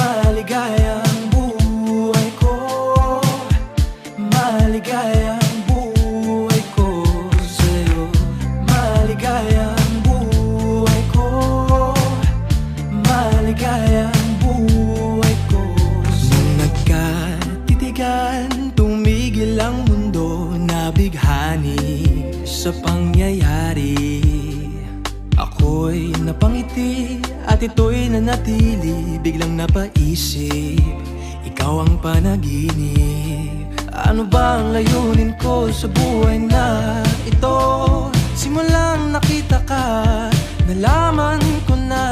Maligayang buhay ko, maligayang buhay ko sa'yo. Maligayang buhay ko, maligayang buhay ko sa'yo. Nung nagkatitigan, tumigil ang mundo, nabighani sa pangyayari. Ako'y napangiti at ito'y nanatili. Biglang napaisip, ikaw ang panaginip. Ano ba ang layunin ko sa buhay na ito? Simulang nakita ka, nalaman ko na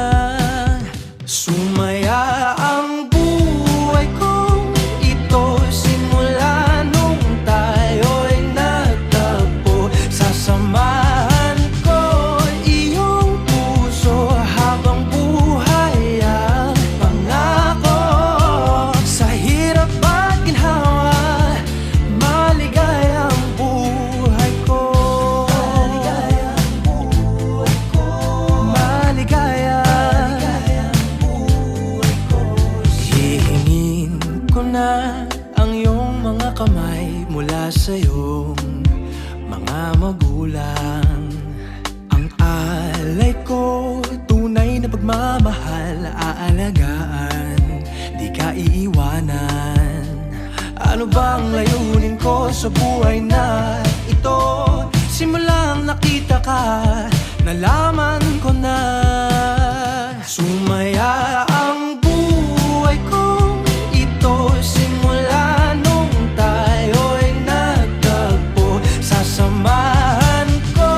sumaya ang buhay kong ito. Simula nung tayo'y nagtagpo, sasamahan ko iyong puso habang buhay ang pangako. Sa hirap at ginhawa, maligayang buhay ko. Maligayang buhay ko, maligayang buhay ko. Hihingin ko na ang iyong mga kamay mula sa iyong mga magulang. Ang alay ko, tunay na pagmamahal, aalagaan, di ka iiwanan. Ano bang layunin ko sa buhay na ito? Simulang nakita ka, nalaman ko na sumaya ang buhay kong ito. Simula nung tayo'y nagtagpo, sasamahan ko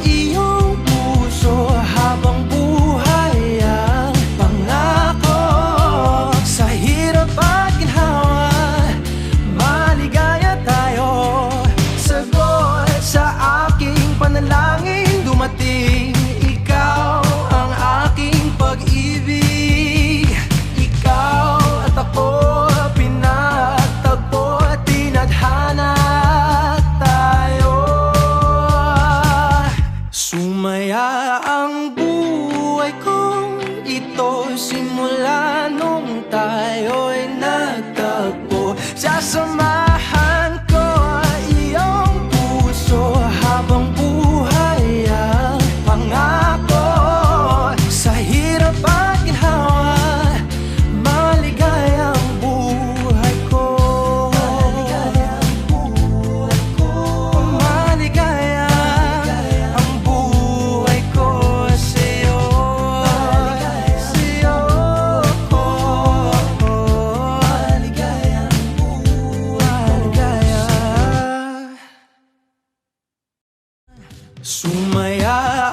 iyong puso habang buhay ang pangako. Sa hirap at ginhawa, maligaya tayo. Sagot sa aking panalangin, dumating ikaw ang aking pag-ibig. Ikaw at ako, pinagtagpo at tinadhana tayo. Sumaya ang buhay kong ito. Simula nung tayo'y nagtagpo, sasamahan ko iyong puso habang buhay ang pangako. Sa hirap at ginhawa, maligayang buhay ko. Maligayang buhay ko, maligayang ang buhay ko sa'yo. Sa'yo ko, maligayang buhay. Sumaya